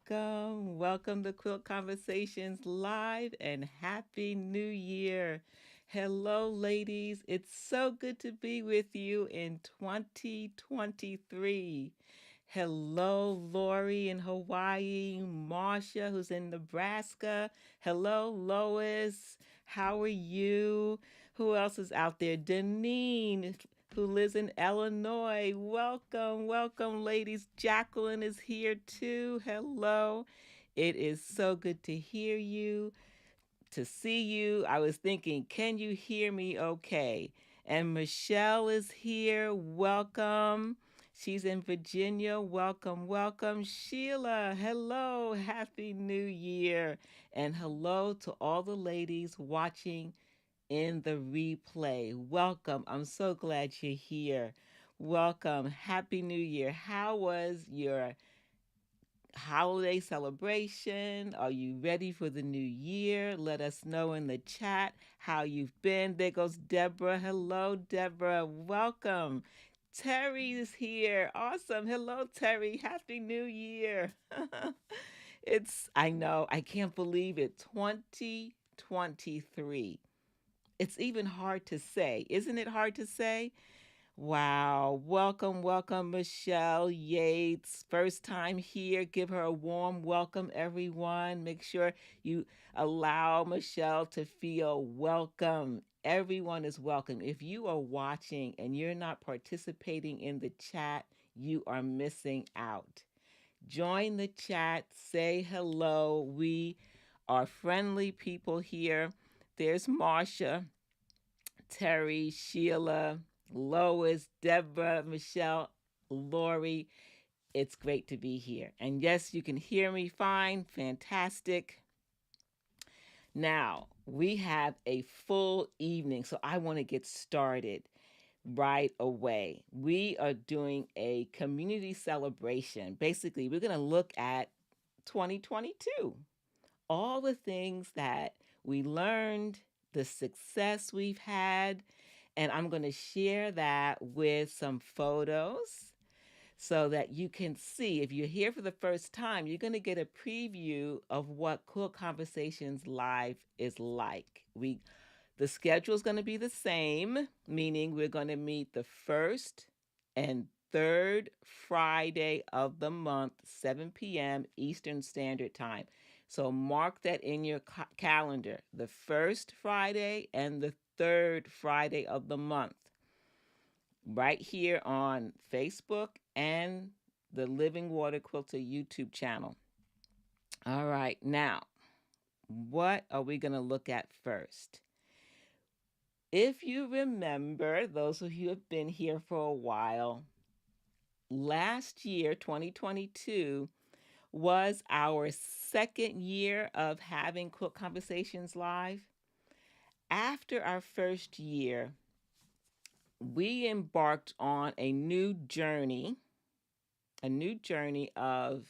welcome. Welcome to Quilt Conversations Live and Happy New Year. Hello, ladies. It's so good to be with you in 2023. Hello, Lori in Hawaii, Marsha, who's in Nebraska. Hello, Lois. How are you? Who else is out there? Deneen, who lives in Illinois. Welcome, welcome, ladies. Jacqueline is here too. Hello. It is so good to hear you, to see you. I was thinking, can you hear me okay? And Michelle is here. Welcome. She's in Virginia. Welcome, welcome. Sheila, hello. Happy New Year. And hello to all the ladies watching in the replay. Welcome. I'm so glad you're here. Welcome. Happy New Year. How was your holiday celebration? Are you ready for the new year? Let us know in the chat how you've been. There goes Deborah. Hello, Deborah. Welcome. Terry is here. Awesome. Hello, Terry. Happy New Year. I know, I can't believe it. 2023. It's even hard to say. Isn't it hard to say? Wow. Welcome, welcome, Michelle Yates. First time here. Give her a warm welcome, everyone. Make sure you allow Michelle to feel welcome. Everyone is welcome. If you are watching and you're not participating in the chat, you are missing out. Join the chat, say hello. We are friendly people here. There's Marsha, Terry, Sheila, Lois, Deborah, Michelle, Lori. It's great to be here. And yes, you can hear me fine. Fantastic. Now, we have a full evening, so I want to get started right away. We are doing a community celebration. Basically, we're going to look at 2022, all the things that we learned, the success we've had, and I'm going to share that with some photos so that you can see. If you're here for the first time, you're going to get a preview of what Quilt Conversations Live is like. The schedule is going to be the same, meaning we're going to meet the first and third Friday of the month, 7 p.m. Eastern Standard Time. So mark that in your calendar, the first Friday and the third Friday of the month, right here on Facebook and the Living Water Quilter YouTube channel. All right, now, what are we going to look at first? If you remember, those of you who have been here for a while, last year, 2022, was our second year of having Quilt Conversations Live. After our first year, we embarked on a new journey of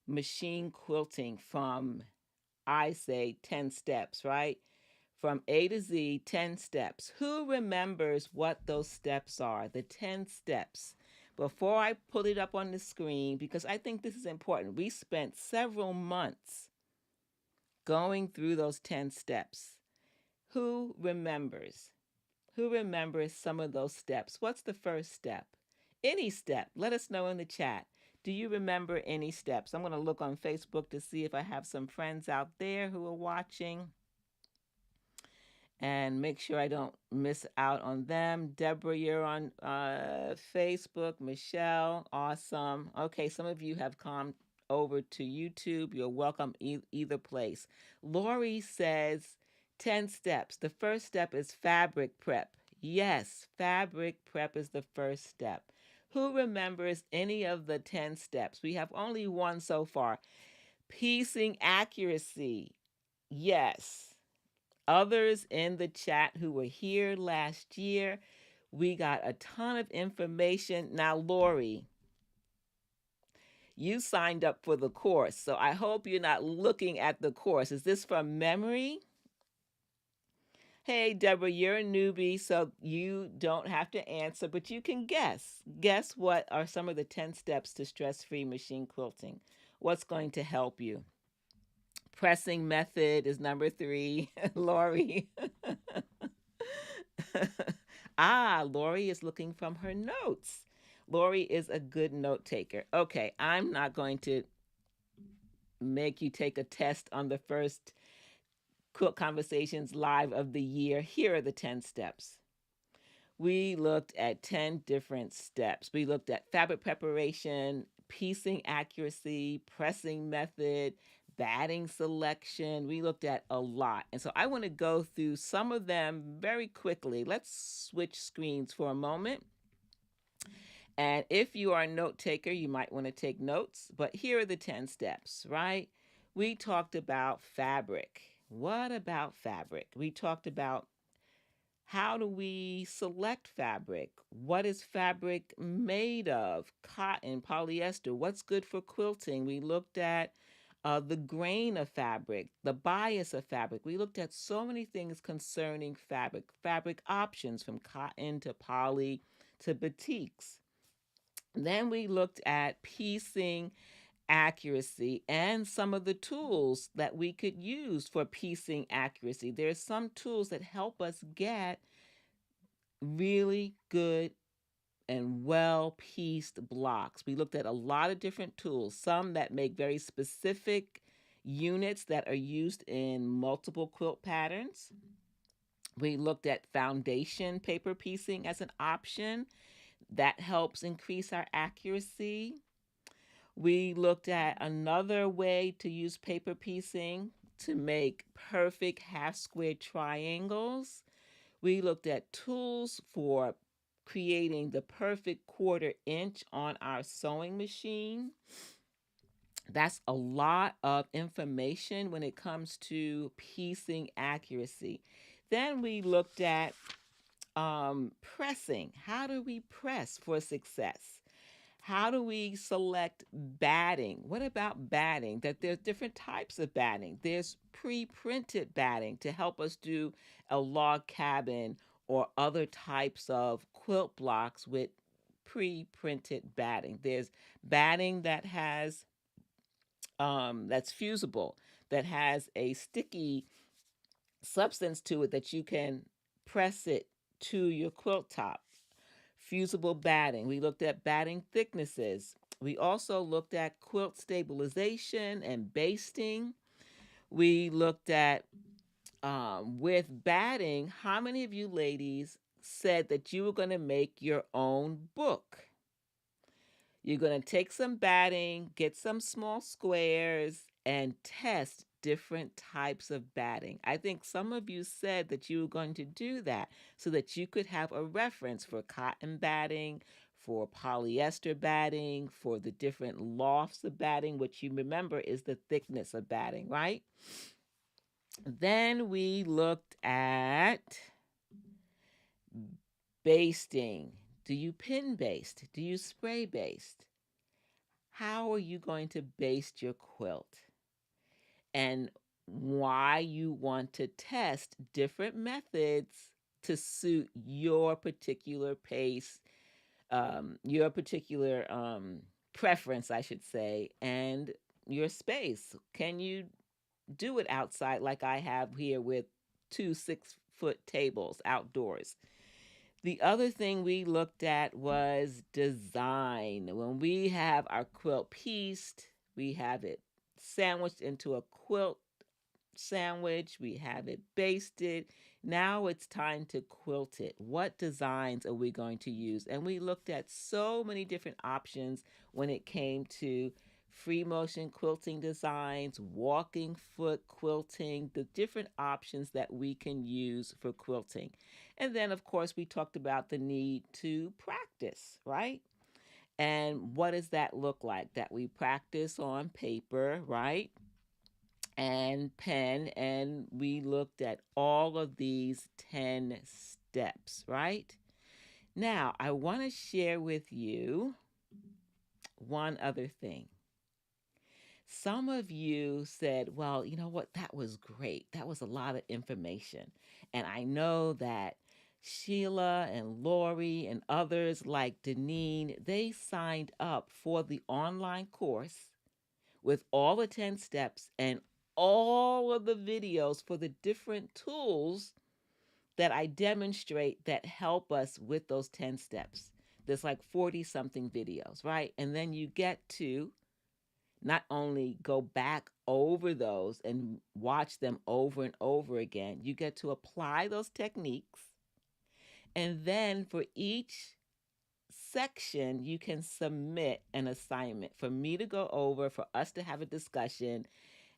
machine quilting from, I say, 10 steps, right? From A to Z, 10 steps. Who remembers what those steps are? The 10 steps. Before I put it up on the screen, because I think this is important, we spent several months going through those 10 steps. Who remembers? Who remembers some of those steps? What's the first step? Any step. Let us know in the chat. Do you remember any steps? I'm going to look on Facebook to see if I have some friends out there who are watching and make sure I don't miss out on them. Deborah, you're on Facebook. Michelle, awesome. Okay, some of you have come over to YouTube. You're welcome either place. Lori says 10 steps. The first step is fabric prep. Yes, fabric prep is the first step. Who remembers any of the 10 steps? We have only one so far. Piecing accuracy. Yes. Others in the chat who were here last year, we got a ton of information. Now, Lori, you signed up for the course, so I hope you're not looking at the course. Is this from memory? Hey, Deborah, you're a newbie, so you don't have to answer, but you can guess. Guess what are some of the 10 steps to stress-free machine quilting? what's going to help you. Pressing method is number three. Lori. Lori is looking from her notes. Lori is a good note taker. Okay, I'm not going to make you take a test on the first Quilt Conversations live of the year. Here are the 10 steps. We looked at 10 different steps. We looked at fabric preparation, piecing accuracy, pressing method, batting selection. We looked at a lot. And so I want to go through some of them very quickly. Let's switch screens for a moment. And if you are a note taker, you might want to take notes. But here are the 10 steps, right? We talked about fabric. What about fabric? We talked about how do we select fabric? What is fabric made of? Cotton, polyester. What's good for quilting? We looked at the grain of fabric, the bias of fabric. We looked at so many things concerning fabric, fabric options from cotton to poly to batiks. Then we looked at piecing accuracy and some of the tools that we could use for piecing accuracy. There's some tools that help us get really good and well pieced blocks. We looked at a lot of different tools, some that make very specific units that are used in multiple quilt patterns. We looked at foundation paper piecing as an option that helps increase our accuracy. We looked at another way to use paper piecing to make perfect half square triangles. We looked at tools for creating the perfect 1/4 inch on our sewing machine. That's a lot of information when it comes to piecing accuracy. Then we looked at pressing. How do we press for success? How do we select batting? What about batting? That there's different types of batting. There's pre-printed batting to help us do a log cabin or other types of quilt blocks with pre-printed batting. There's batting that has that's fusible, that has a sticky substance to it that you can press it to your quilt top. Fusible batting. We looked at batting thicknesses. We also looked at quilt stabilization and basting. We looked at with batting, how many of you ladies said that you were going to make your own book? You're going to take some batting, get some small squares, and test different types of batting. I think some of you said that you were going to do that so that you could have a reference for cotton batting, for polyester batting, for the different lofts of batting, which you remember is the thickness of batting, right? Then we looked at basting. Do you pin baste? Do you spray baste? How are you going to baste your quilt? And why you want to test different methods to suit your particular pace, your particular preference, I should say, and your space. Can you do it outside like I have here with 2 6-foot tables outdoors? The other thing we looked at was design. When we have our quilt pieced, we have it sandwiched into a quilt sandwich, we have it basted. Now it's time to quilt it. What designs are we going to use? And we looked at so many different options when it came to free motion quilting designs, walking foot quilting, the different options that we can use for quilting. And then, of course, we talked about the need to practice, right? And what does that look like? That we practice on paper, right? And pen, and we looked at all of these 10 steps, right? Now, I want to share with you one other thing. Some of you said, well, you know what? That was great. That was a lot of information. And I know that Sheila and Lori and others like Deneen, they signed up for the online course, with all the 10 steps and all of the videos for the different tools that I demonstrate that help us with those 10 steps. There's like 40 something videos, right? And then you get to not only go back over those and watch them over and over again, you get to apply those techniques. And then for each section, you can submit an assignment for me to go over, for us to have a discussion.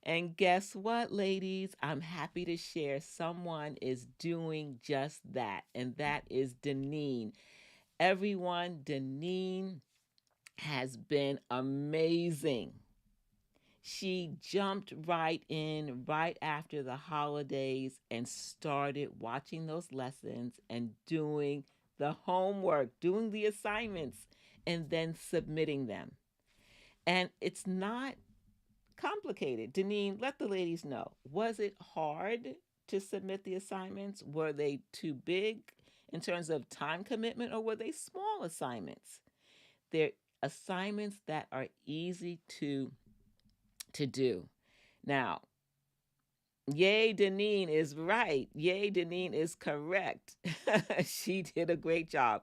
And guess what, ladies? I'm happy to share someone is doing just that, and that is Deneen. Everyone, Deneen has been amazing. She jumped right in right after the holidays and started watching those lessons and doing the homework, doing the assignments, and then submitting them. And it's not complicated. Deneen, let the ladies know. Was it hard to submit the assignments? Were they too big in terms of time commitment, or were they small assignments? They're assignments that are easy to do. Now, yay, Deneen is right. Yay, Deneen is correct. She did a great job.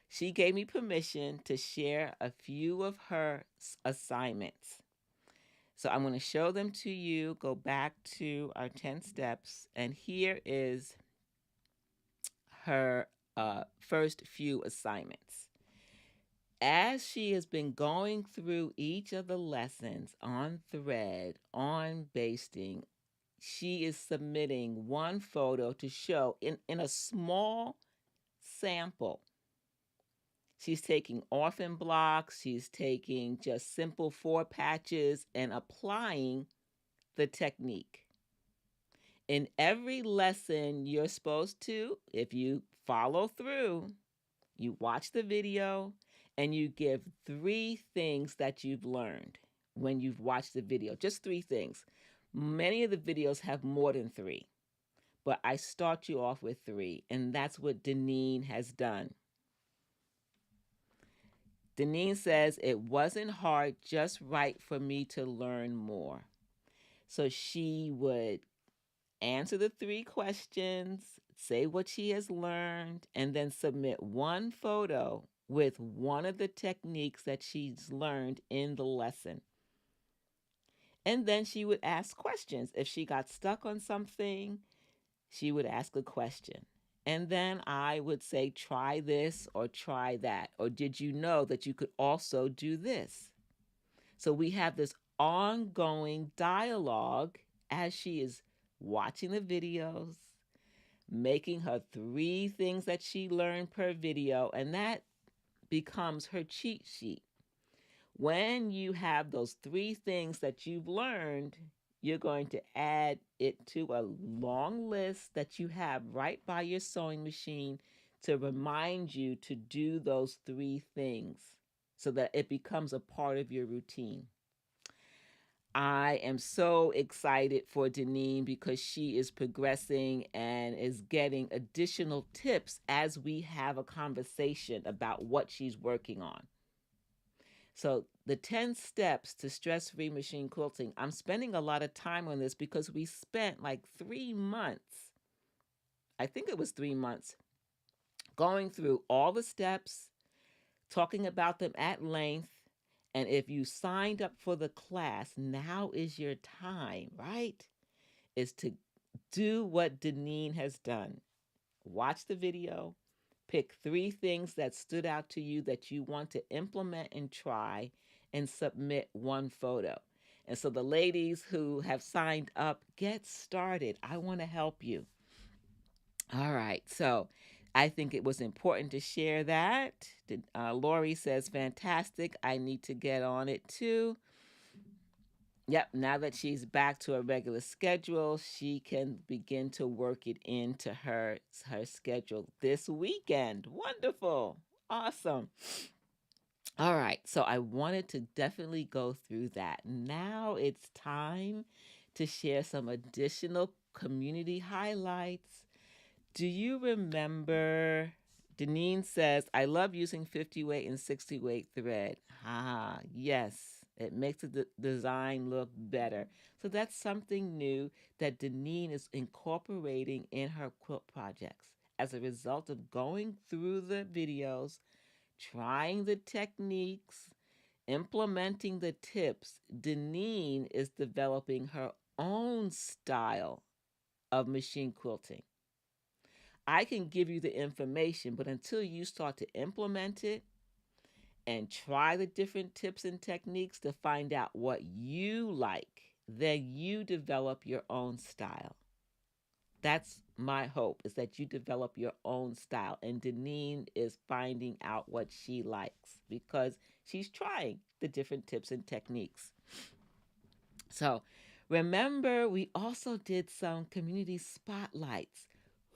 She gave me permission to share a few of her assignments. So I'm going to show them to you. Go back to our 10 steps. And here is her first few assignments. As she has been going through each of the lessons on thread, on basting, she is submitting one photo to show in a small sample. She's taking orphan blocks, she's taking just simple 4 patches and applying the technique. In every lesson, you're supposed to, if you follow through, you watch the video and you give 3 things that you've learned when you've watched the video. Just 3 things. Many of the videos have more than 3, but I start you off with 3, and that's what Deneen has done. Deneen says it wasn't hard, just right for me to learn more. So she would answer the 3 questions, say what she has learned, and then submit one photo with one of the techniques that she's learned in the lesson. And then she would ask questions. If she got stuck on something, she would ask a question. And then I would say, try this or try that. Or did you know that you could also do this? So we have this ongoing dialogue as she is watching the videos, making her 3 things that she learned per video, and that becomes her cheat sheet. When you have those 3 things that you've learned, you're going to add it to a long list that you have right by your sewing machine to remind you to do those 3 things so that it becomes a part of your routine. I am so excited for Deneen because she is progressing and is getting additional tips as we have a conversation about what she's working on. So the 10 steps to stress-free machine quilting, I'm spending a lot of time on this because we spent like 3 months, I think it was 3 months, going through all the steps, talking about them at length. And if you signed up for the class, now is your time, right? Is to do what Deneen has done. Watch the video, pick 3 things that stood out to you that you want to implement and try, and submit one photo. And so the ladies who have signed up, get started. I want to help you. All right, so I think it was important to share that. Lori says, fantastic. I need to get on it too. Yep, now that she's back to a regular schedule, she can begin to work it into her schedule this weekend. Wonderful. Awesome. All right, so I wanted to definitely go through that. Now it's time to share some additional community highlights. Do you remember? Deneen says, I love using 50 weight and 60 weight thread. Ah, yes. It makes the design look better. So that's something new that Deneen is incorporating in her quilt projects. As a result of going through the videos, trying the techniques, implementing the tips, Deneen is developing her own style of machine quilting. I can give you the information, but until you start to implement it and try the different tips and techniques to find out what you like, then you develop your own style. That's my hope, is that you develop your own style. And Deneen is finding out what she likes because she's trying the different tips and techniques. So remember, we also did some community spotlights.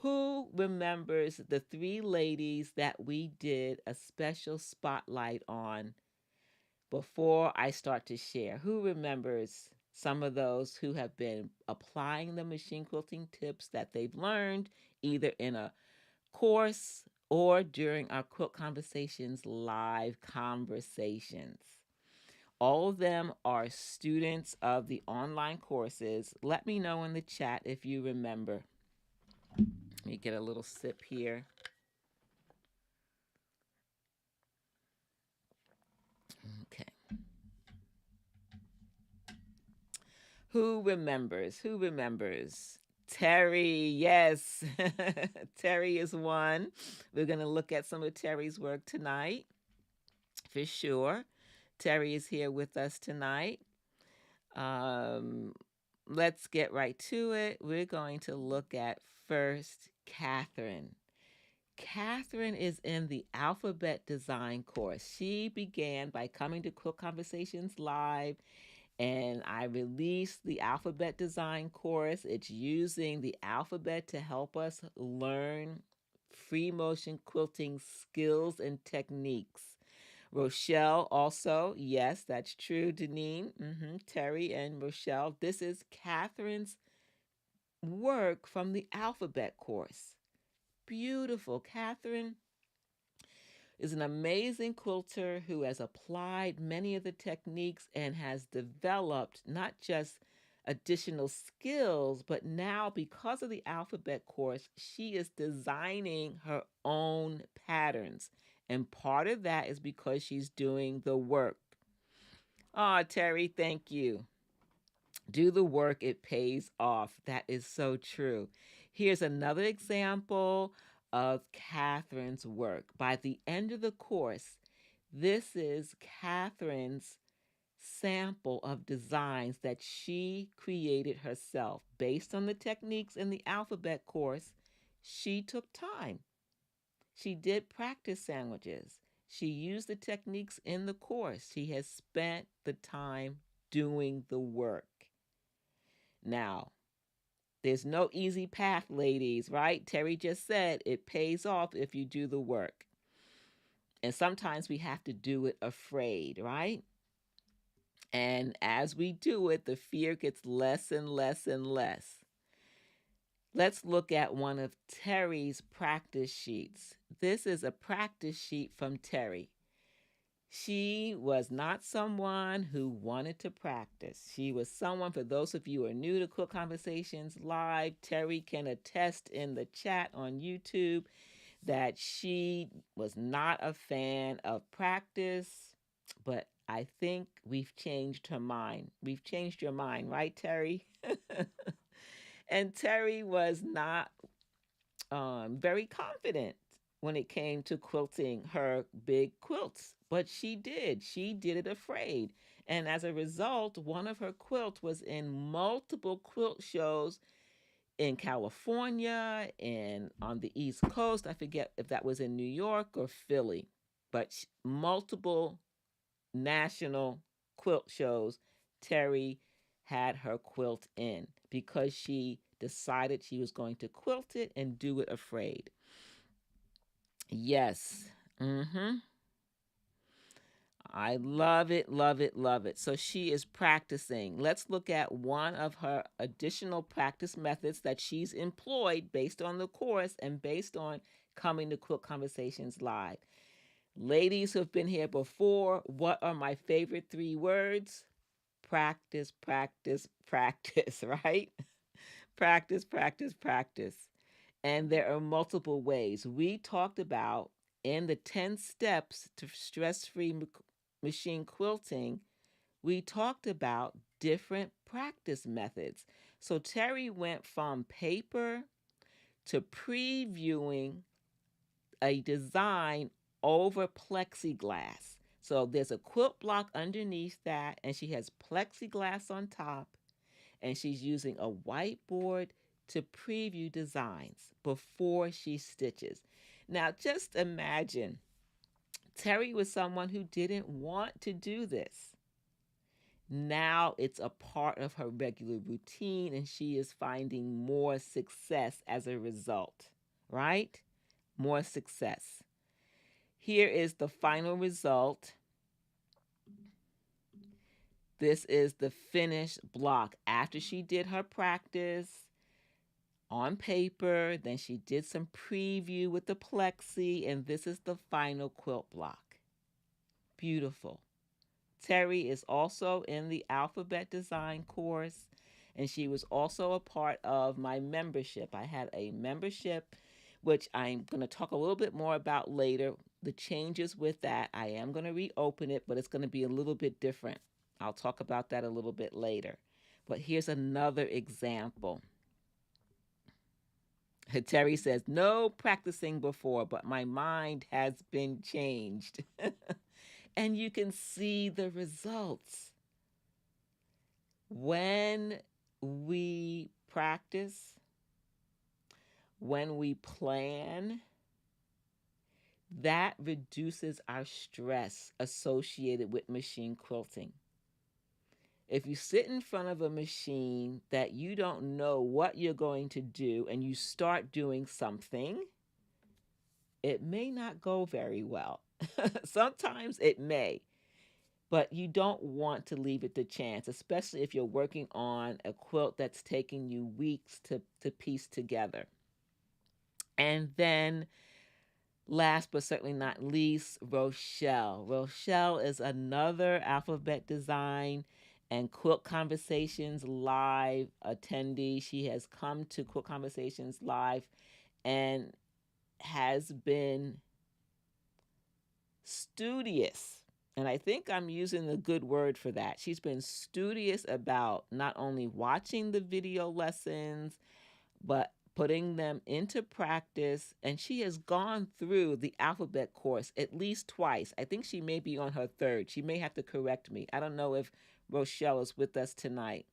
Who remembers the three ladies that we did a special spotlight on before I start to share? Who remembers some of those who have been applying the machine quilting tips that they've learned either in a course or during our Quilt Conversations live conversations? All of them are students of the online courses. Let me know in the chat if you remember. Let me get a little sip here. Okay. Who remembers? Who remembers? Terry, yes. Terry is one. We're going to look at some of Terry's work tonight for sure. Terry is here with us tonight. Um, let's get right to it. We're going to look at first Catherine. Catherine is in the alphabet design course. She began by coming to Quilt Conversations Live, and I released the alphabet design course. It's using the alphabet to help us learn free motion quilting skills and techniques. Rochelle also, yes, that's true. Deneen, Terry, and Rochelle. This is Catherine's work from the alphabet course. Beautiful. Catherine is an amazing quilter who has applied many of the techniques and has developed not just additional skills, but now because of the alphabet course, she is designing her own patterns. And part of that is because she's doing the work. Oh, Terry, thank you. Do the work, it pays off. That is so true. Here's another example of Catherine's work. By the end of the course, this is Catherine's sample of designs that she created herself based on the techniques in the alphabet course. She took time. She did practice sandwiches. She used the techniques in the course. She has spent the time doing the work. Now, there's no easy path, ladies, right? Terry just said it pays off if you do the work. And sometimes we have to do it afraid, right? And as we do it, the fear gets less and less and less. Let's look at one of Terry's practice sheets. This is a practice sheet from Terry. She was not someone who wanted to practice. She was someone, for those of you who are new to Quilt Conversations Live, Terry can attest in the chat on YouTube that she was not a fan of practice, but I think we've changed her mind. We've changed your mind, right, Terry? And Terry was not very confident when it came to quilting her big quilts, but she did. She did it afraid. And as a result, one of her quilts was in multiple quilt shows in California and on the East Coast. I forget if that was in New York or Philly, but multiple national quilt shows Terry had her quilt in because she decided she was going to quilt it and do it afraid. Yes. I love it, love it, love it. So she is practicing. Let's look at one of her additional practice methods that she's employed based on the course and based on coming to Quilt Conversations Live. Ladies who've been here before, what are my favorite three words? Practice, practice, practice, right? Practice, practice, practice. And there are multiple ways. We talked about in the 10 steps to stress free machine quilting, we talked about different practice methods. So Terry went from paper to previewing a design over plexiglass. So there's a quilt block underneath that, and she has plexiglass on top, and she's using a whiteboard to preview designs before she stitches. Now, just imagine Terry was someone who didn't want to do this. Now it's a part of her regular routine, and she is finding more success as a result, right? More success. Here is the final result. This is the finished block after she did her practice on paper. Then she did some preview with the plexi, and this is the final quilt block. Beautiful. Terry is also in the alphabet design course, and she was also a part of my membership. I had a membership, which I'm going to talk a little bit more about later. The changes with that, I am going to reopen it, but it's going to be a little bit different. I'll talk about that a little bit later. But here's another example. Terry says, no practicing before, but my mind has been changed. And you can see the results. When we practice, when we plan, that reduces our stress associated with machine quilting. If you sit in front of a machine that you don't know what you're going to do and you start doing something, it may not go very well. Sometimes it may, but you don't want to leave it to chance, especially if you're working on a quilt that's taking you weeks to piece together. And then last but certainly not least, Rochelle. Rochelle is another alphabet design and Quilt Conversations Live attendee. She has come to Quilt Conversations Live and has been studious. And I think I'm using a good word for that. She's been studious about not only watching the video lessons, but putting them into practice. And she has gone through the alphabet course at least twice. I think she may be on her third. She may have to correct me. I don't know if Rochelle is with us tonight.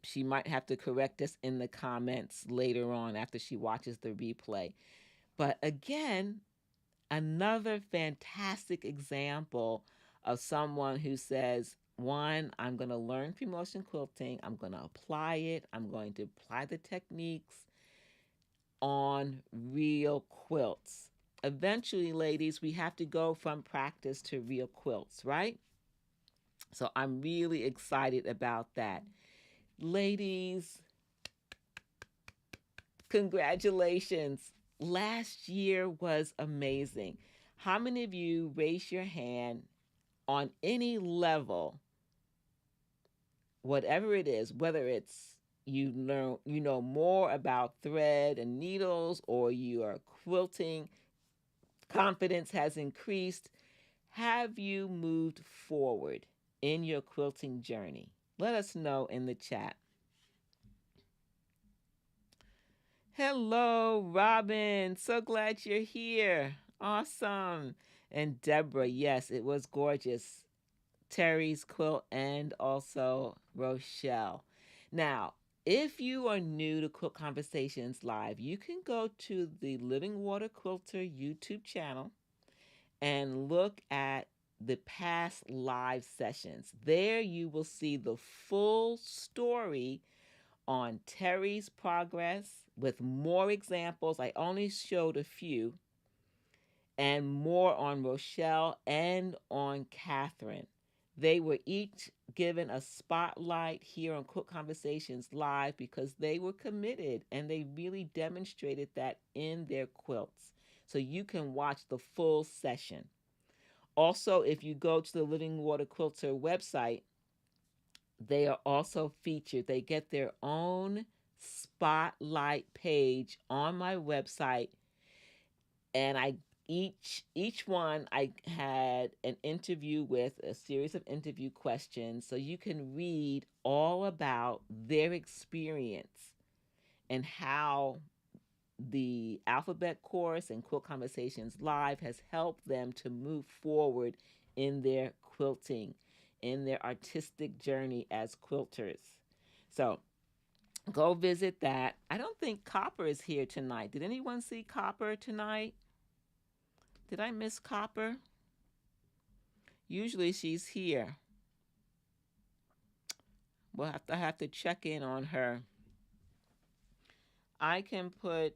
She might have to correct us in the comments later on after she watches the replay. But again, another fantastic example of someone who says, one, I'm going to learn pre-motion quilting. I'm going to apply it. I'm going to apply the techniques on real quilts. Eventually, ladies, we have to go from practice to real quilts, right? So I'm really excited about that. Ladies, congratulations. Last year was amazing. How many of you raise your hand on any level, whatever it is, whether it's you know more about thread and needles, or you are quilting, confidence has increased. Have you moved forward in your quilting journey? Let us know in the chat. Hello, Robin. So glad you're here. Awesome. And Deborah, yes, it was gorgeous. Terry's quilt and also Rochelle. Now, if you are new to Quilt Conversations Live, you can go to the Living Water Quilter YouTube channel and look at the past live sessions. There you will see the full story on Terry's progress with more examples. I only showed a few, and more on Rochelle and on Catherine. They were each given a spotlight here on Quilt Conversations Live because they were committed and they really demonstrated that in their quilts. so you can watch the full session. Also, if you go to the Living Water Quilter website, they are also featured. They get their own spotlight page on my website, and I each one I had an interview with a series of interview questions, so you can read all about their experience and how the alphabet course and Quilt Conversations Live has helped them to move forward in their quilting, in their artistic journey as quilters. So go visit that. I don't think Copper is here tonight. Did anyone see Copper tonight? Did I miss Copper? Usually she's here. I have to check in on her. I can put,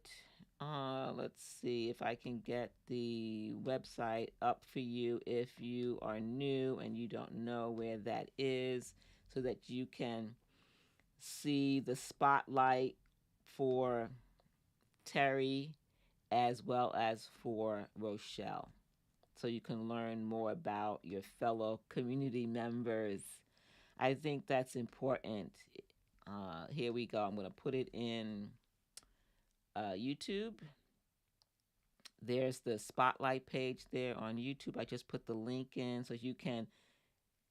let's see if I can get the website up for you if you are new and you don't know where that is, so that you can see the spotlight for Terry as well as for Rochelle. So you can learn more about your fellow community members. I think that's important. Here we go. I'm going to put it in YouTube. There's the spotlight page there on YouTube. I just put the link in so you can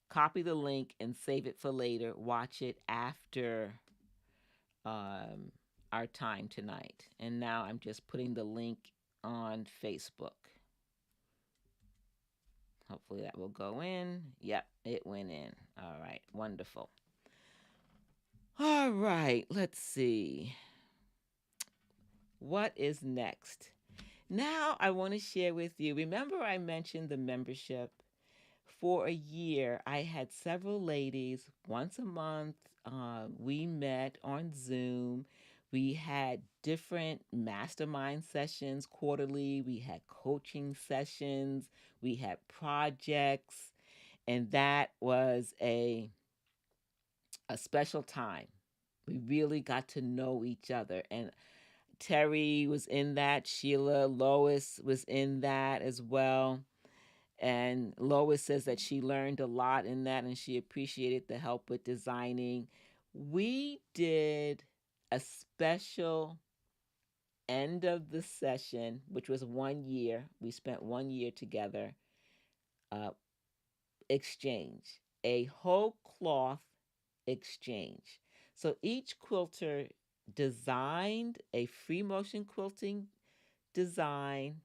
copy the link and save it for later. Watch it after um, our time tonight. And now I'm just putting the link on Facebook. Hopefully that will go in. Yep, it went in. All right, wonderful. All right, let's see. What is next? Now I want to share with you. Remember, I mentioned the membership? For a year, I had several ladies once a month. We met on Zoom. We had different mastermind sessions quarterly. We had coaching sessions. We had projects. And that was a special time. We really got to know each other. And Terry was in that. Sheila, Lois was in that as well. And Lois says that she learned a lot in that and she appreciated the help with designing. We did a special end of the session, which was 1 year. We spent 1 year together, uh, exchange, a whole cloth exchange. So each quilter designed a free motion quilting design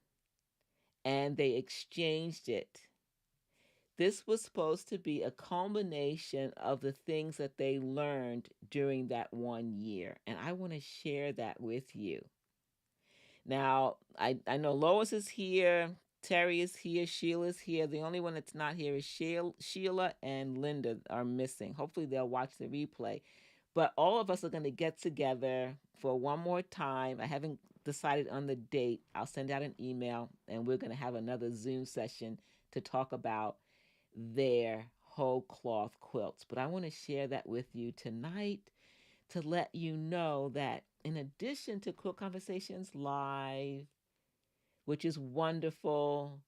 and they exchanged it. This was supposed to be a culmination of the things that they learned during that 1 year. And I want to share that with you. Now, I know Lois is here, Terry is here, Sheila's here. The only one that's not here is Sheila and Linda are missing. Hopefully they'll watch the replay. But all of us are going to get together for one more time. I haven't decided on the date. I'll send out an email and we're going to have another Zoom session to talk about their whole cloth quilts. But I want to share that with you tonight to let you know that in addition to Quilt Conversations Live, which is wonderful,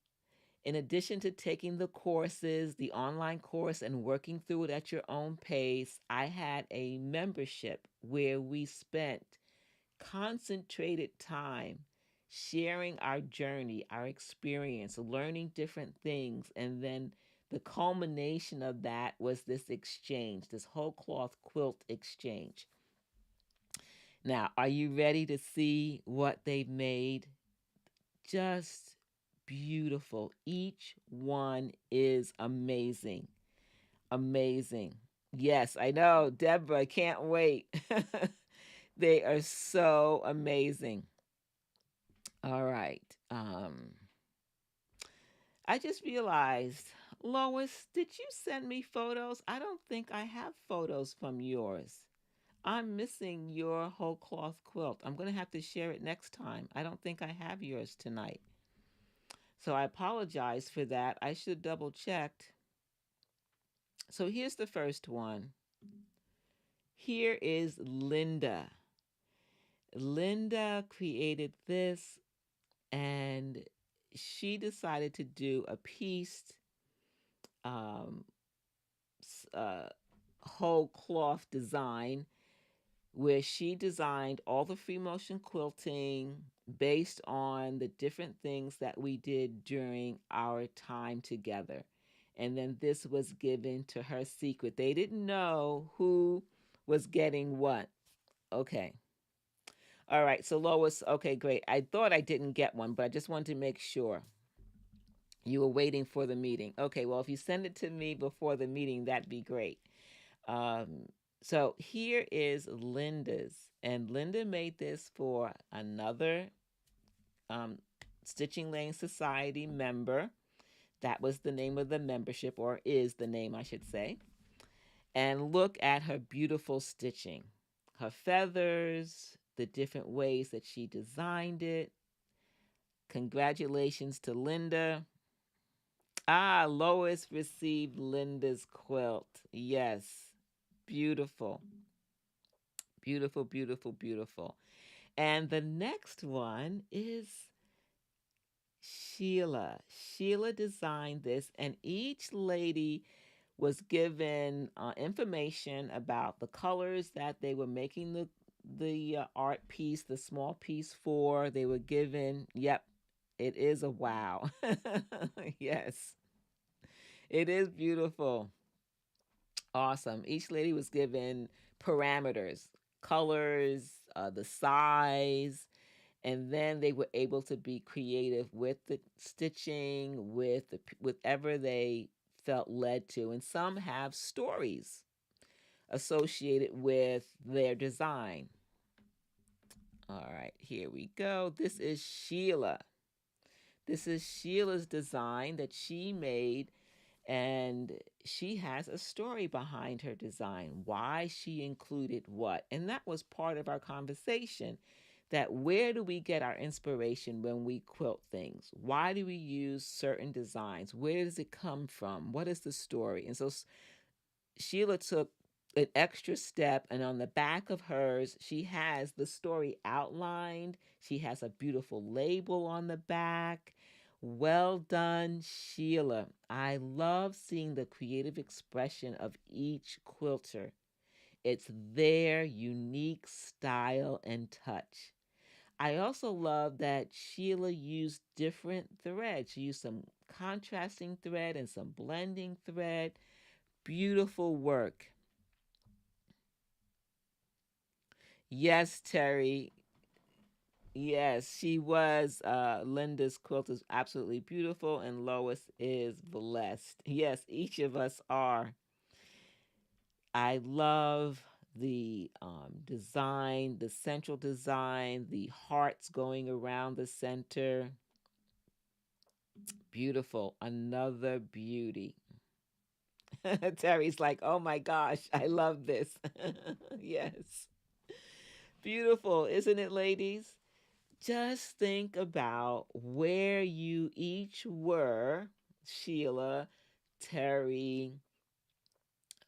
in addition to taking the courses, the online course, and working through it at your own pace, I had a membership where we spent concentrated time sharing our journey, our experience, learning different things. And then the culmination of that was this exchange, this whole cloth quilt exchange. Now, are you ready to see what they've made? Just beautiful. Each one is amazing. Amazing. Yes, I know. Deborah, can't wait. They are so amazing. All right. I just realized, Lois, did you send me photos? I don't think I have photos from yours. I'm missing your whole cloth quilt. I'm going to have to share it next time. I don't think I have yours tonight. So I apologize for that. I should have double checked. So here's the first one. Here is Linda. Linda created this, and she decided to do a piece, um, whole cloth design, where she designed all the free motion quilting based on the different things that we did during our time together. And then this was given to her secret. They didn't know who was getting what. Okay. All right. So Lois, okay, great. I thought I didn't get one, but I just wanted to make sure you were waiting for the meeting. Okay. Well, if you send it to me before the meeting, that'd be great. Um, so here is Linda's, and Linda made this for another um, Stitching Lane Society member. That was the name of the membership, or is the name, I should say. And look at her beautiful stitching, her feathers, the different ways that she designed it. Congratulations to Linda. Ah, Lois received Linda's quilt. Yes, beautiful. Beautiful, beautiful, beautiful. And the next one is Sheila. Sheila designed this, and each lady was given information about the colors that they were making the art piece, the small piece for. They were given, yep, it is a wow. Yes, it is beautiful. Awesome. Each lady was given parameters, colors, the size, and then they were able to be creative with the stitching, with whatever they felt led to. And some have stories associated with their design. All right, here we go. This is Sheila. This is Sheila's design that she made, and she has a story behind her design, why she included what. And that was part of our conversation, that where do we get our inspiration when we quilt things? Why do we use certain designs? Where does it come from? What is the story? And so Sheila took an extra step, and on the back of hers, she has the story outlined. She has a beautiful label on the back. Well done, Sheila. I love seeing the creative expression of each quilter. It's their unique style and touch. I also love that Sheila used different threads. She used some contrasting thread and some blending thread. Beautiful work. Yes, Terry. Yes, she was. Linda's quilt is absolutely beautiful, and Lois is blessed. Yes, each of us are. I love the design, the central design, the hearts going around the center. Beautiful. Another beauty. Terry's like, oh my gosh, I love this. Yes. Beautiful, isn't it, ladies? Just think about where you each were, Sheila, Terry,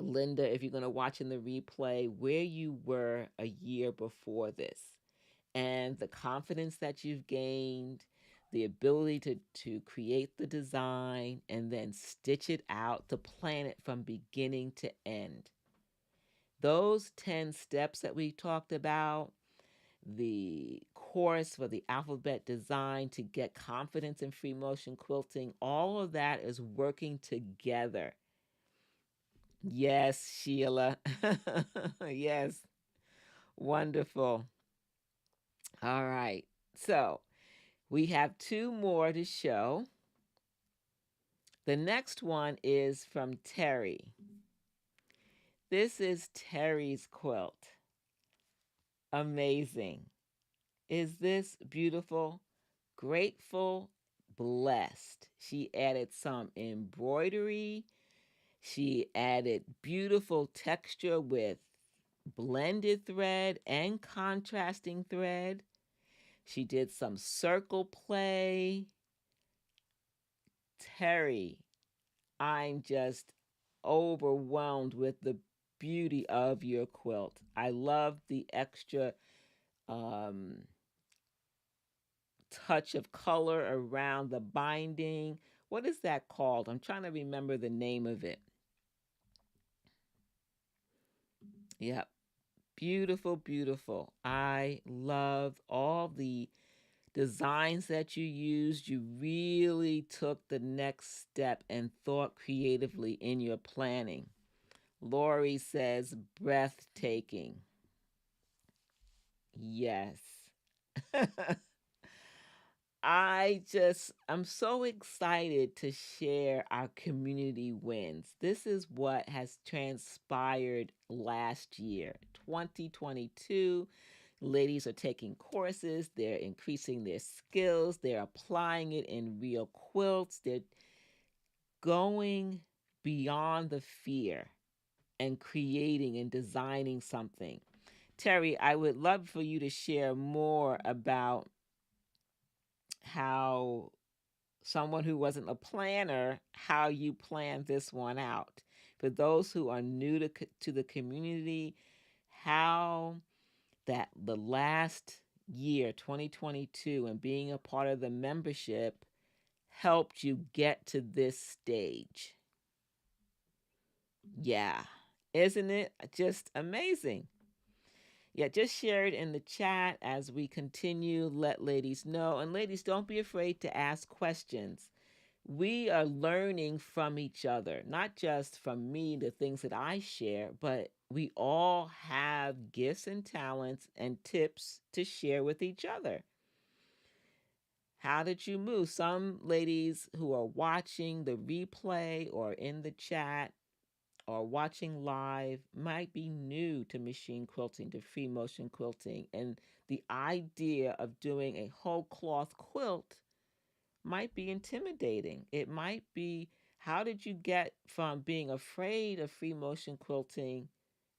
Linda, if you're going to watch in the replay, where you were a year before this, and the confidence that you've gained, the ability to create the design and then stitch it out, to plan it from beginning to end. Those 10 steps that we talked about, the course for the alphabet design to get confidence in free motion quilting, all of that is working together. Yes, Sheila. Yes, wonderful. All right. So we have two more to show. The next one is from Terry. This is Terry's quilt. Amazing. Is this beautiful? Grateful, blessed. She added some embroidery. She added beautiful texture with blended thread and contrasting thread. She did some circle play. Terry, I'm just overwhelmed with the beauty of your quilt. I love the extra um, touch of color around the binding. What is that called? I'm trying to remember the name of it. Yep. Beautiful, beautiful. I love all the designs that you used. You really took the next step and thought creatively in your planning. Lori says breathtaking. Yes. I'm so excited to share our community wins. This is what has transpired last year, 2022. Ladies are taking courses, they're increasing their skills, they're applying it in real quilts, they're going beyond the fear and creating and designing something. Terry, I would love for you to share more about how someone who wasn't a planner, how you planned this one out. For those who are new to the community, how that the last year, 2022, and being a part of the membership helped you get to this stage. Yeah. Isn't it just amazing? Yeah, just share it in the chat as we continue. Let ladies know. And ladies, don't be afraid to ask questions. We are learning from each other, not just from me, the things that I share, but we all have gifts and talents and tips to share with each other. How did you move? Some ladies who are watching the replay or in the chat or watching live might be new to machine quilting, to free motion quilting, and the idea of doing a whole cloth quilt might be intimidating. It might be, how did you get from being afraid of free motion quilting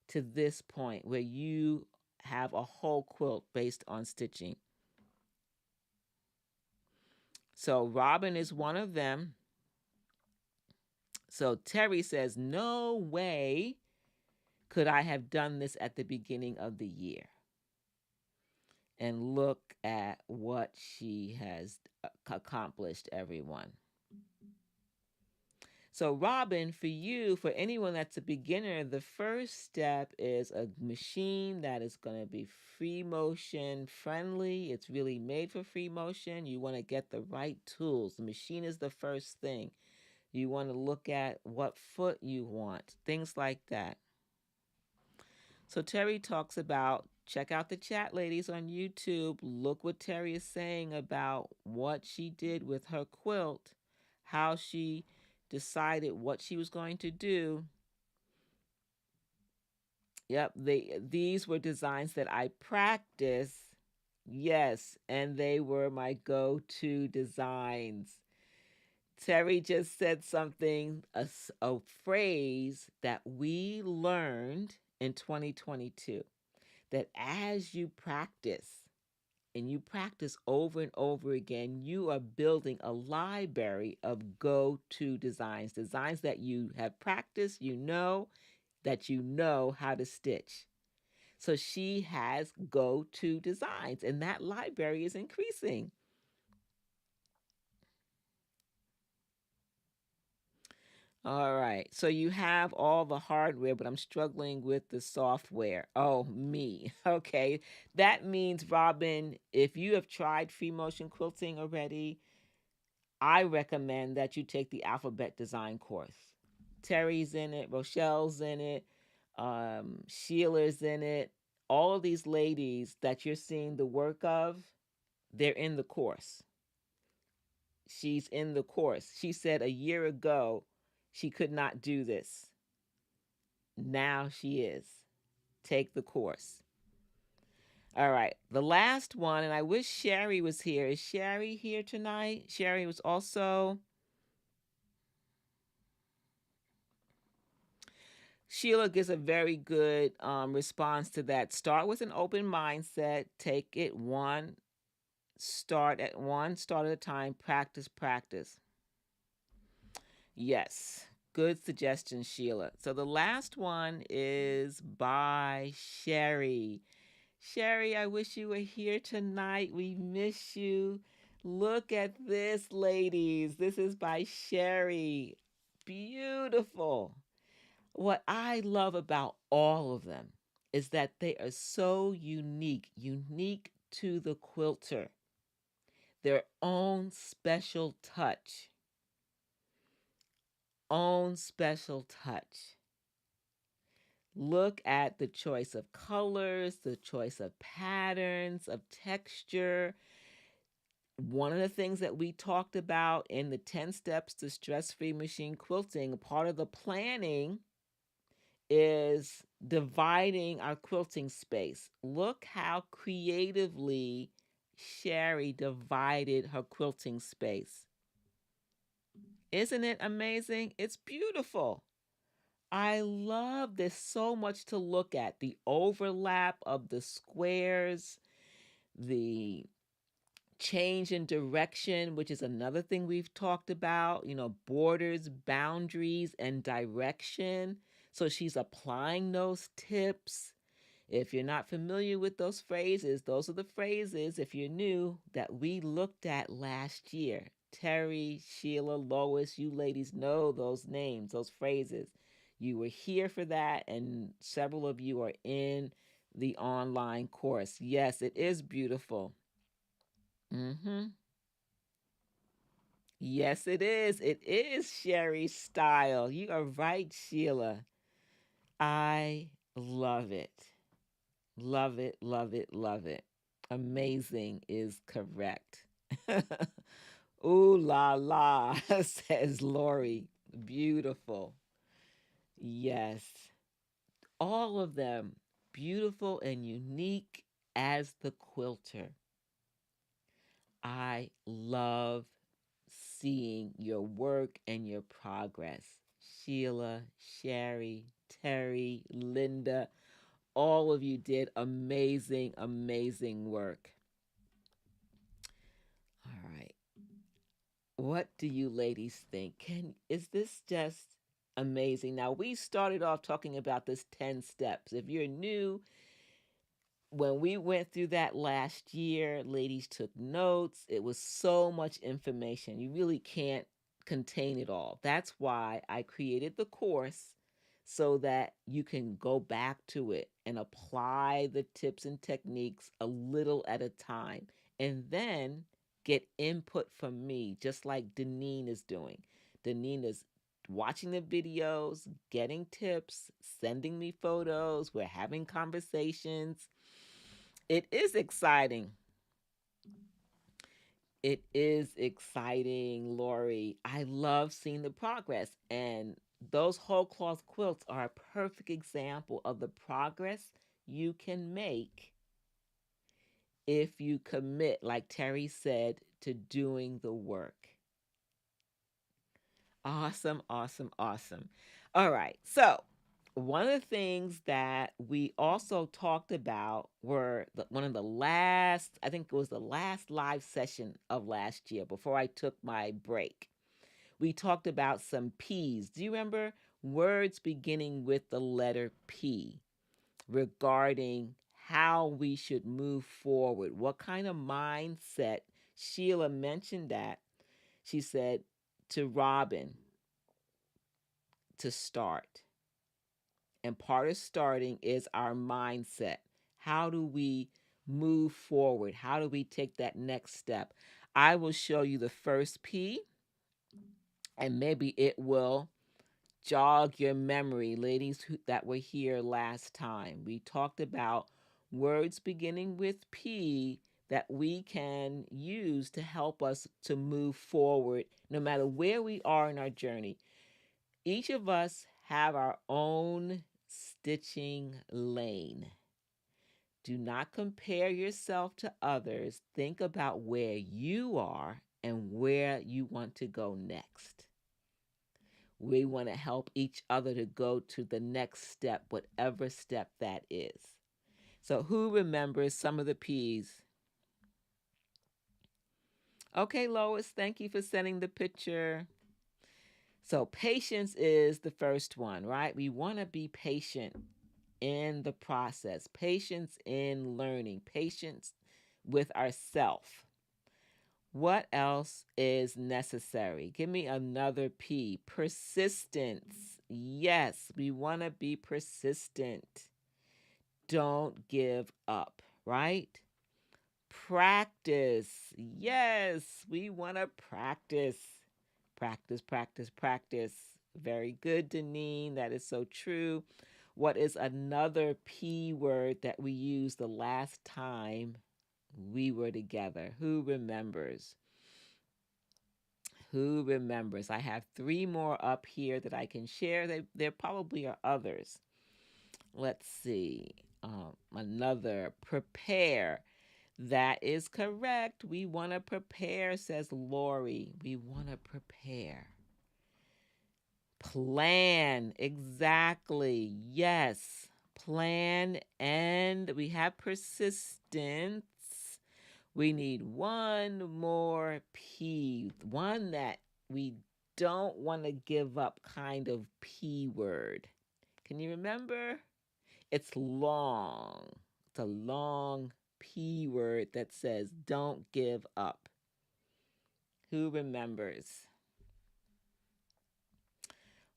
to this point where you have a whole quilt based on stitching? So Robin is one of them. So Terry says, no way could I have done this at the beginning of the year. And look at what she has accomplished, everyone. So, Robin, for you, for anyone that's a beginner, the first step is a machine that is going to be free motion friendly. It's really made for free motion. You want to get the right tools. The machine is the first thing. You want to look at what foot you want, things like that. So Terry talks about, check out the chat, ladies, on YouTube. Look what Terry is saying about what she did with her quilt, how she decided what she was going to do. Yep, these were designs that I practiced. Yes, and they were my go-to designs. Terry just said something, a phrase that we learned in 2022, that as you practice and you practice over and over again, you are building a library of go-to designs, designs that you have practiced, that you know how to stitch. So she has go-to designs, and that library is increasing. All right. So you have all the hardware, but I'm struggling with the software. Oh, me. Okay. That means, Robin, if you have tried free motion quilting already, I recommend that you take the alphabet design course. Terry's in it, Rochelle's in it, Sheila's in it. All of these ladies that you're seeing the work of, they're in the course. She's in the course. She said a year ago she could not do this. Now she is. Take the course. All right. The last one, and I wish Sherry was here. Is Sherry here tonight? Sherry was also. Sheila gives a very good response to that. Start with an open mindset. Take it start at a time. Practice, practice. Yes. Good suggestion, Sheila. So the last one is by Sherry. Sherry, I wish you were here tonight. We miss you. Look at this, ladies. This is by Sherry. Beautiful. What I love about all of them is that they are so unique to the quilter, their own special touch. Look at the choice of colors, the choice of patterns, of texture. One of the things that we talked about in the 10 steps to stress free machine quilting, part of the planning is dividing our quilting space. Look how creatively Sherry divided her quilting space. Isn't it amazing? It's beautiful. I love this so much to look at. The overlap of the squares, the change in direction, which is another thing we've talked about, borders, boundaries, and direction. So she's applying those tips. If you're not familiar with those phrases, those are the phrases, if you're new, that we looked at last year. Terry, Sheila, Lois, you ladies know those names, those phrases. You were here for that, and several of you are in the online course. Yes, it is beautiful. Mm-hmm. Yes, it is. It is Sherry's style. You are right, Sheila. I love it. Love it, love it, love it. Amazing is correct. Ooh la la, says Lori. Beautiful. Yes. All of them beautiful and unique as the quilter. I love seeing your work and your progress. Sheila, Sherry, Terry, Linda, all of you did amazing, amazing work. All right. What do you ladies think? Is this just amazing? Now, we started off talking about this 10 steps. If you're new, when we went through that last year, ladies took notes. It was so much information. You really can't contain it all. That's why I created the course so that you can go back to it and apply the tips and techniques a little at a time and then get input from me, just like Deneen is doing. Deneen is watching the videos, getting tips, sending me photos. We're having conversations. It is exciting. It is exciting, Lori. I love seeing the progress. And those whole cloth quilts are a perfect example of the progress you can make if you commit, like Terry said, to doing the work. Awesome, awesome, awesome. All right. So, one of the things that we also talked about were one of the last, I think it was the last live session of last year before I took my break. We talked about some P's. Do you remember words beginning with the letter P regarding how we should move forward? What kind of mindset? Sheila mentioned that. She said to Robin, to start. And part of starting is our mindset. How do we move forward? How do we take that next step? I will show you the first P, and maybe it will jog your memory, ladies that were here last time. We talked about words beginning with P that we can use to help us to move forward no matter where we are in our journey. Each of us have our own stitching lane. Do not compare yourself to others. Think about where you are and where you want to go next. We want to help each other to go to the next step, whatever step that is. So, who remembers some of the P's? Okay, Lois, thank you for sending the picture. So, patience is the first one, right? We want to be patient in the process, patience in learning, patience with ourself. What else is necessary? Give me another P. Persistence. Yes, we want to be persistent. Don't give up, right? Practice. Yes, we want to practice. Practice, practice, practice. Very good, Deneen. That is so true. What is another P word that we used the last time we were together? Who remembers? Who remembers? I have three more up here that I can share. There probably are others. Let's see. Another, prepare. That is correct. We want to prepare, says Lori. We want to prepare. Plan. Exactly. Yes. Plan. And we have persistence. We need one more P. One that we don't want to give up kind of P word. Can you remember? It's long. It's a long P word that says don't give up. Who remembers?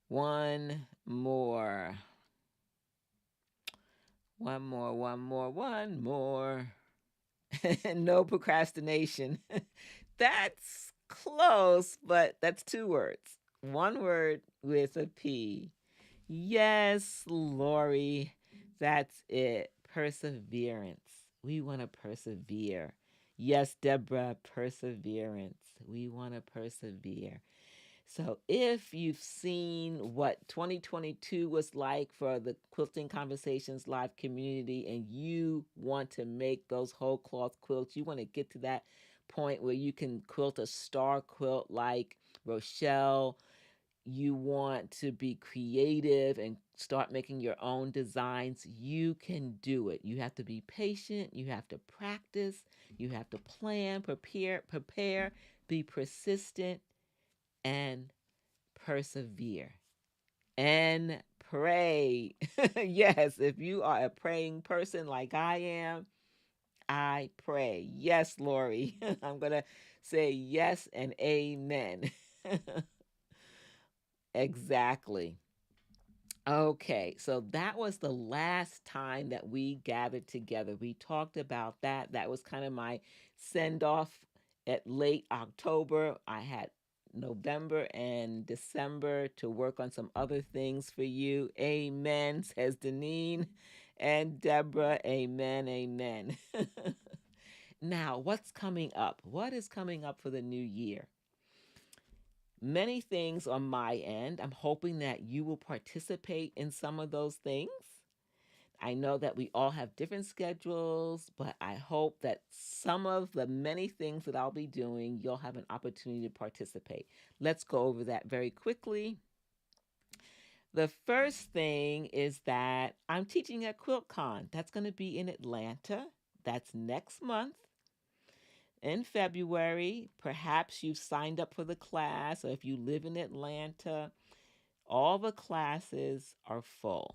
One more. One more, one more, one more. No procrastination. That's close, but that's two words. One word with a P. Yes, Lori, that's it. Perseverance. We want to persevere. Yes, Deborah, perseverance. We want to persevere. So, if you've seen what 2022 was like for the Quilting Conversations live community and you want to make those whole cloth quilts, you want to get to that point where you can quilt a star quilt like Rochelle, you want to be creative and start making your own designs, you can do it. You have to be patient, you have to practice, you have to plan, prepare, be persistent, and persevere. And pray. Yes, if you are a praying person like I am, I pray. Yes, Lori. I'm going to say yes and amen. Exactly. Okay, so that was the last time that we gathered together. We talked about that. That was kind of my send off at late October. I had November and December to work on some other things for you. Amen, says Deneen and Deborah. Amen, amen. Now, what's coming up? What is coming up for the new year? Many things on my end. I'm hoping that you will participate in some of those things. I know that we all have different schedules, but I hope that some of the many things that I'll be doing, you'll have an opportunity to participate. Let's go over that very quickly. The first thing is that I'm teaching at QuiltCon. That's going to be in Atlanta. That's next month in February. Perhaps you've signed up for the class, or if you live in Atlanta, all the classes are full.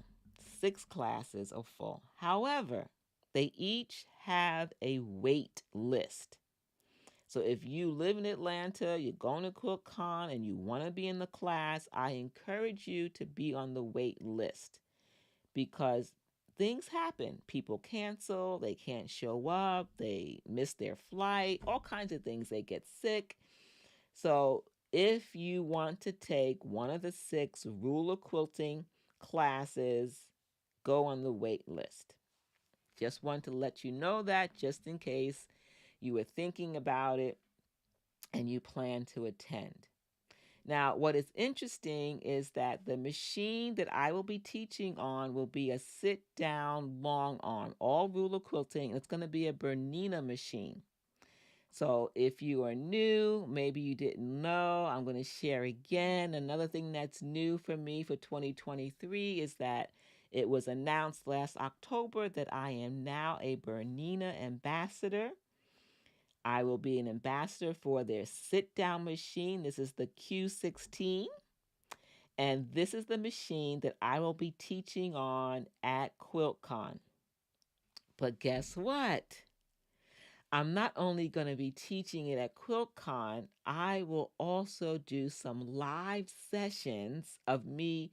6 classes are full. However, they each have a wait list. So if you live in Atlanta, you're going to QuiltCon and you want to be in the class, I encourage you to be on the wait list because things happen. People cancel, they can't show up, they miss their flight, all kinds of things. They get sick. So if you want to take one of the 6 ruler quilting classes, go on the wait list. Just want to let you know that just in case you were thinking about it and you plan to attend. Now, what is interesting is that the machine that I will be teaching on will be a sit down long arm, all ruler quilting. It's going to be a Bernina machine. So if you are new, maybe you didn't know, I'm going to share again. Another thing that's new for me for 2023 is that it was announced last October that I am now a Bernina ambassador. I will be an ambassador for their sit-down machine. This is the Q16. And this is the machine that I will be teaching on at QuiltCon. But guess what? I'm not only going to be teaching it at QuiltCon, I will also do some live sessions of me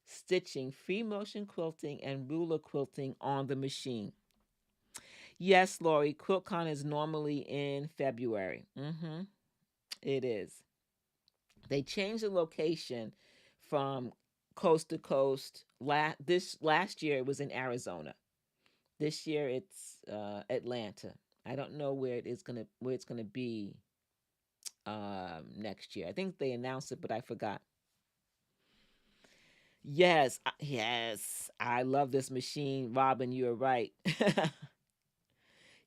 stitching free motion quilting and ruler quilting on the machine. Yes, Lori, QuiltCon is normally in February. It is. They changed the location from coast to coast. This last year it was in Arizona. This year it's Atlanta. I don't know where it's gonna be next year. I think they announced it, but I forgot. Yes, yes, I love this machine, Robin. You're right.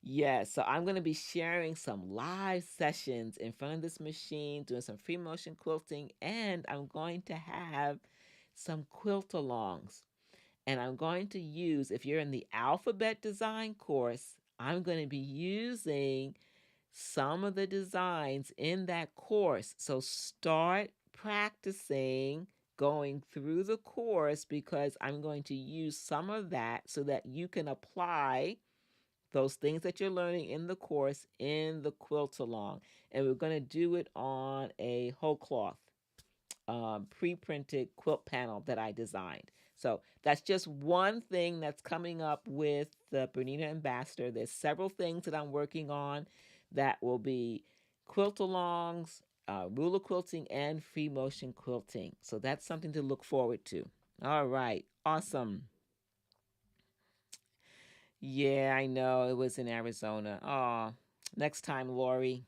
Yes, so I'm going to be sharing some live sessions in front of this machine, doing some free motion quilting, and I'm going to have some quilt alongs. And I'm going to use, if you're in the alphabet design course, I'm going to be using some of the designs in that course. So start practicing going through the course because I'm going to use some of that so that you can apply those things that you're learning in the course in the quilt along. And we're going to do it on a whole cloth pre-printed quilt panel that I designed. So that's just one thing that's coming up with the Bernina Ambassador. There's several things that I'm working on that will be quilt alongs, ruler quilting, and free motion quilting. So that's something to look forward to. All right, awesome. Yeah, I know it was in Arizona. Oh, next time, Lori.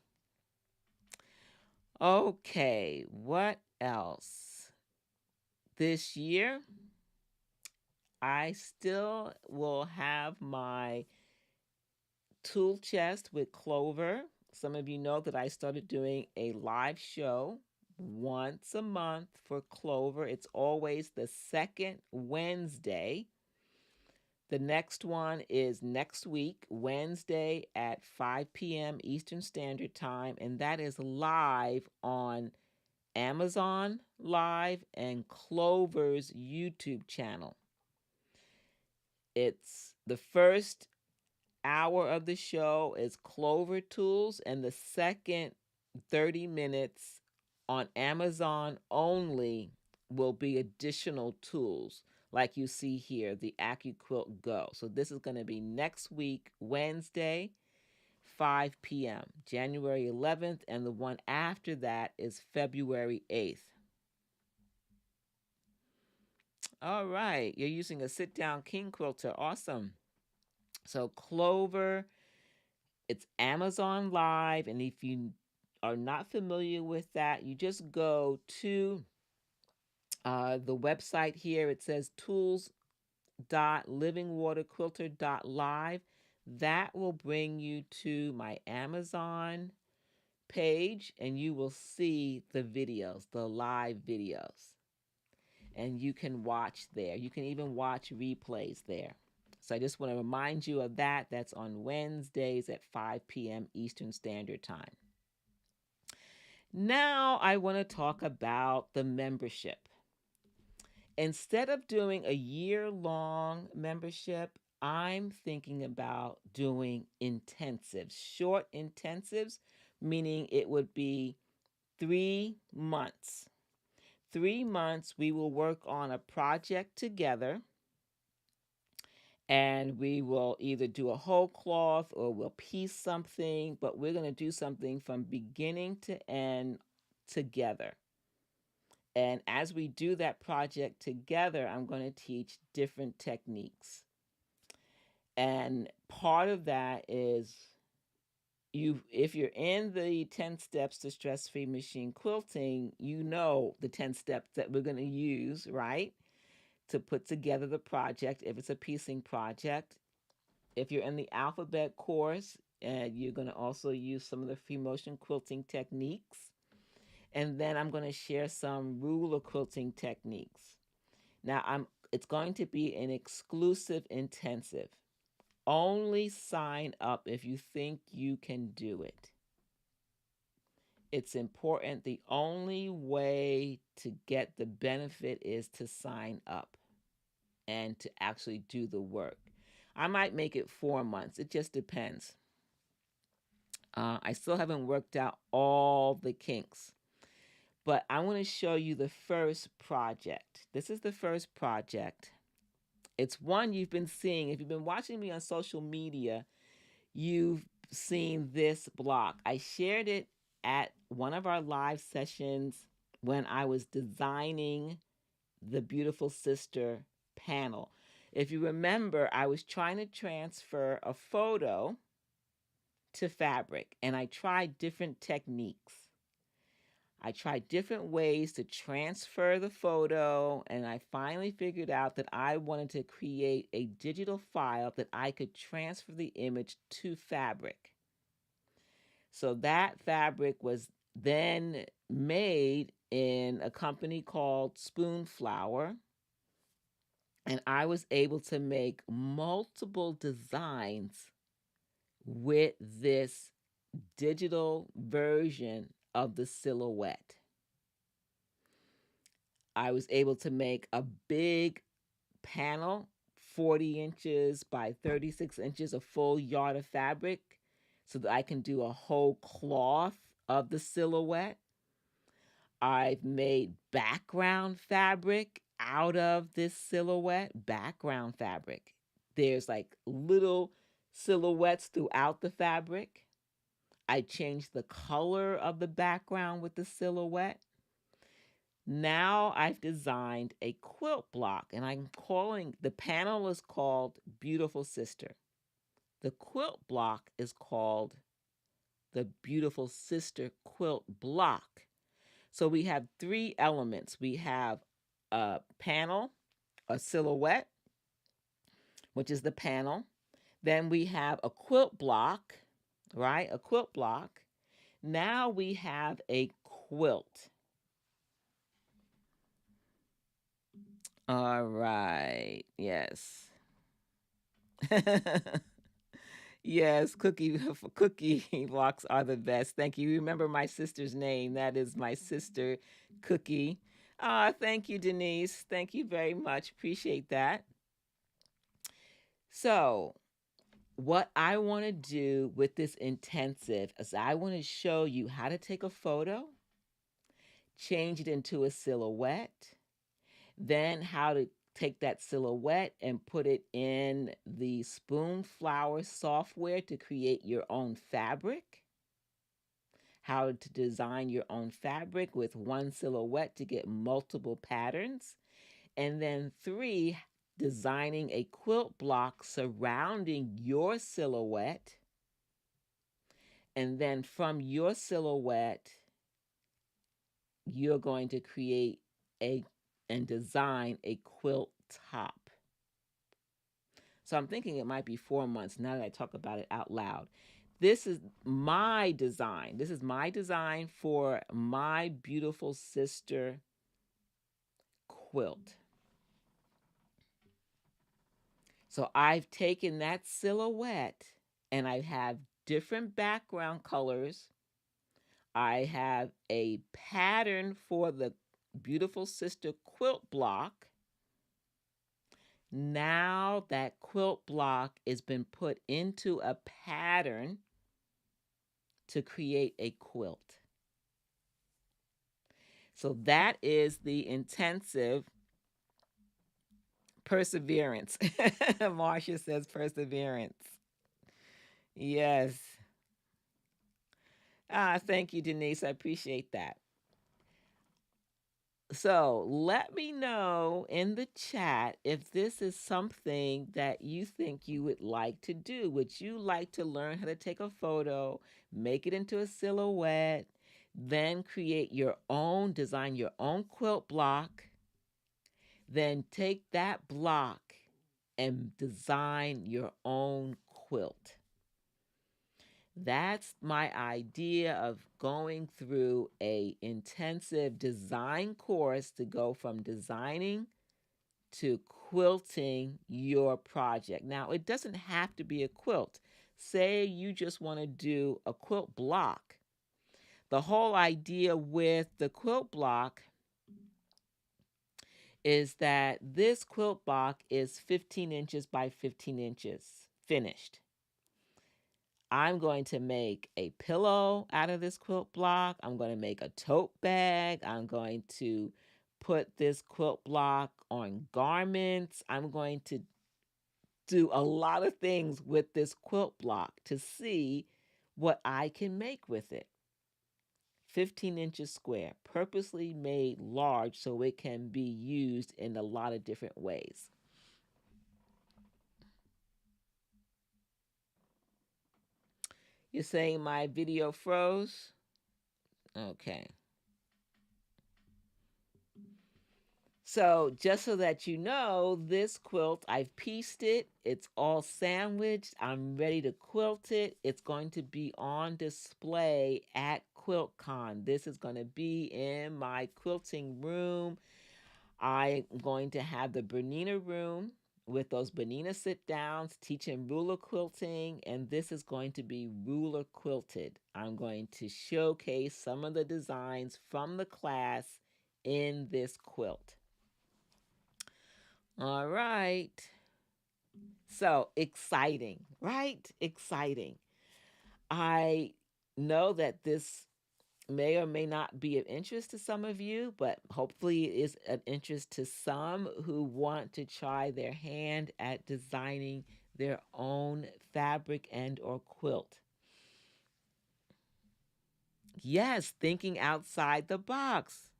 Okay, what else? This year, I still will have my tool chest with Clover. Some of you know that I started doing a live show once a month for Clover. It's always the second Wednesday. The next one is next week, Wednesday at 5 p.m. Eastern Standard Time, and that is live on Amazon Live and Clover's YouTube channel. It's the first hour of the show is Clover tools, and the second 30 minutes on Amazon only will be additional tools like you see here, the AccuQuilt Go. So this is going to be next week, Wednesday, 5 p.m., January 11th, and the one after that is February 8th. All right, you're using a sit-down king quilter. Awesome. So Clover, it's Amazon Live, and if you are not familiar with that, you just go to the website here. It says tools.livingwaterquilter.live. That will bring you to my Amazon page, and you will see the videos, the live videos. And you can watch there. You can even watch replays there. So I just want to remind you of that. That's on Wednesdays at 5 p.m. Eastern Standard Time. Now I want to talk about the membership. Instead of doing a year-long membership, I'm thinking about doing intensives, short intensives, meaning it would be 3 months. 3 months, we will work on a project together, and we will either do a whole cloth or we'll piece something, but we're going to do something from beginning to end together. And as we do that project together, I'm going to teach different techniques. And part of that is if you're in the 10 steps to stress-free machine quilting, you know the 10 steps that we're going to use, right? To put together the project if it's a piecing project. If you're in the alphabet course, you're going to also use some of the free motion quilting techniques. And then I'm going to share some ruler quilting techniques. Now, it's going to be an exclusive intensive. Only sign up if you think you can do it. It's important. The only way to get the benefit is to sign up and to actually do the work. I might make it 4 months. It just depends. I still haven't worked out all the kinks, but I want to show you the first project. This is the first project. It's one you've been seeing. If you've been watching me on social media, you've seen this block. I shared it at one of our live sessions when I was designing the Beautiful Sister panel. If you remember, I was trying to transfer a photo to fabric, and I tried different techniques. I tried different ways to transfer the photo, and I finally figured out that I wanted to create a digital file that I could transfer the image to fabric. So that fabric was then made in a company called Spoonflower, and I was able to make multiple designs with this digital version of the silhouette. I was able to make a big panel, 40 inches by 36 inches, a full yard of fabric, so that I can do a whole cloth of the silhouette. I've made background fabric out of this silhouette, background fabric. There's like little silhouettes throughout the fabric. I changed the color of the background with the silhouette. Now I've designed a quilt block, and I'm calling the panel is called Beautiful Sister. The quilt block is called the Beautiful Sister Quilt Block. So we have three elements. We have a panel, a silhouette, which is the panel. Then we have a quilt block, right? A quilt block. Now we have a quilt. All right. Yes. Yes, cookie blocks are the best. Thank you. Remember my sister's name. That is my sister, Cookie. Ah, thank you, Denise. Thank you very much. Appreciate that. So, what I want to do with this intensive is I want to show you how to take a photo, change it into a silhouette, then how to take that silhouette and put it in the Spoonflower software to create your own fabric, how to design your own fabric with one silhouette to get multiple patterns, and then 3, designing a quilt block surrounding your silhouette, and then from your silhouette you're going to create a and design a quilt top. So I'm thinking it might be 4 months now that I talk about it out loud. This is my design. This is my design for my Beautiful Sister quilt. So I've taken that silhouette and I have different background colors. I have a pattern for the Beautiful Sister quilt block. Now that quilt block has been put into a pattern to create a quilt. So that is the intensive perseverance. Marcia says perseverance. Yes. Ah, thank you, Denise. I appreciate that. So let me know in the chat if this is something that you think you would like to do. Would you like to learn how to take a photo, make it into a silhouette, then create your own, design your own quilt block, then take that block and design your own quilt? That's my idea of going through a intensive design course to go from designing to quilting your project. Now, it doesn't have to be a quilt. Say you just want to do a quilt block. The whole idea with the quilt block is that this quilt block is 15 inches by 15 inches finished. I'm going to make a pillow out of this quilt block. I'm going to make a tote bag. I'm going to put this quilt block on garments. I'm going to do a lot of things with this quilt block to see what I can make with it. 15 inches square, purposely made large so it can be used in a lot of different ways. You're saying my video froze? Okay. So, just so that you know, this quilt, I've pieced it. It's all sandwiched. I'm ready to quilt it. It's going to be on display at QuiltCon. This is going to be in my quilting room. I'm going to have the Bernina room with those Bernina sit downs teaching ruler quilting, and this is going to be ruler quilted. I'm going to showcase some of the designs from the class in this quilt. All right. So exciting, right? Exciting. I know that this may or may not be of interest to some of you, but hopefully it is of interest to some who want to try their hand at designing their own fabric and or quilt. Yes, thinking outside the box.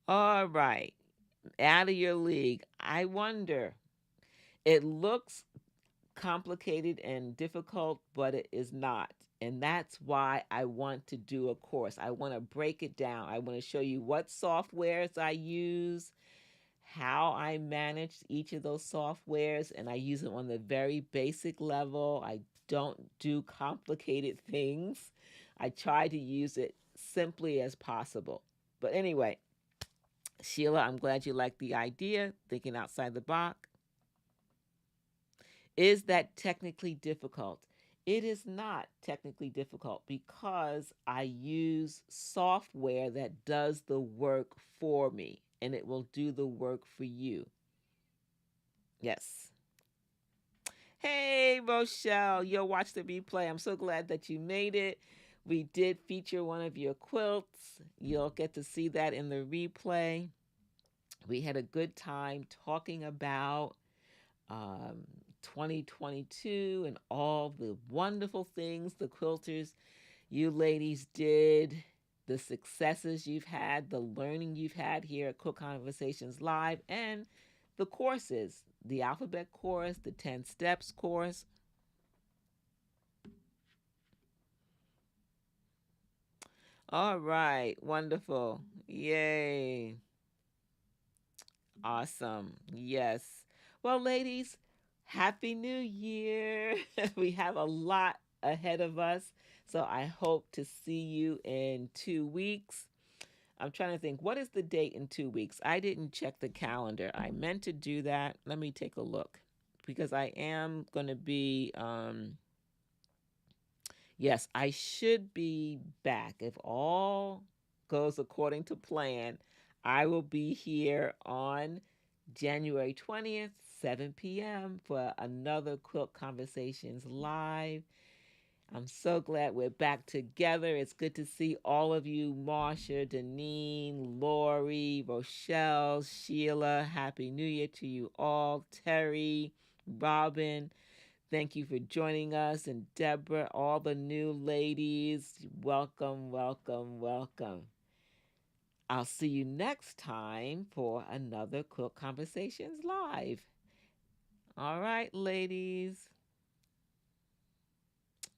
All right. Out of your league. I wonder. It looks complicated and difficult, but it is not. And that's why I want to do a course. I want to break it down. I want to show you what softwares I use, how I manage each of those softwares, and I use them on the very basic level. I don't do complicated things. I try to use it simply as possible. But anyway, Sheila, I'm glad you like the idea, thinking outside the box. Is that technically difficult? It is not technically difficult because I use software that does the work for me and it will do the work for you. Yes. Hey, Rochelle, you'll watch the replay. I'm so glad that you made it. We did feature one of your quilts. You'll get to see that in the replay. We had a good time talking about um, 2022 and all the wonderful things the quilters, you ladies did, the successes you've had, the learning you've had here at Quilt Conversations Live, and the courses, the alphabet course, the 10 steps course. All right, wonderful. Yay. Awesome. Yes. Well, ladies, Happy New Year. We have a lot ahead of us. So I hope to see you in 2 weeks. I'm trying to think, what is the date in 2 weeks? I didn't check the calendar. I meant to do that. Let me take a look because I am going to be, yes, I should be back. If all goes according to plan, I will be here on January 20th, 7 p.m. for another Quilt Conversations Live. I'm so glad we're back together. It's good to see all of you, Marsha, Deneen, Lori, Rochelle, Sheila. Happy New Year to you all. Terry, Robin, thank you for joining us. And Deborah, all the new ladies, welcome, welcome, welcome. I'll see you next time for another Quilt Conversations Live. All right, ladies.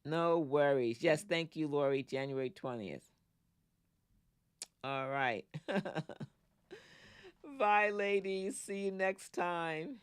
No worries. Yes, thank you, Lori. January 20th. All right. Bye, ladies. See you next time.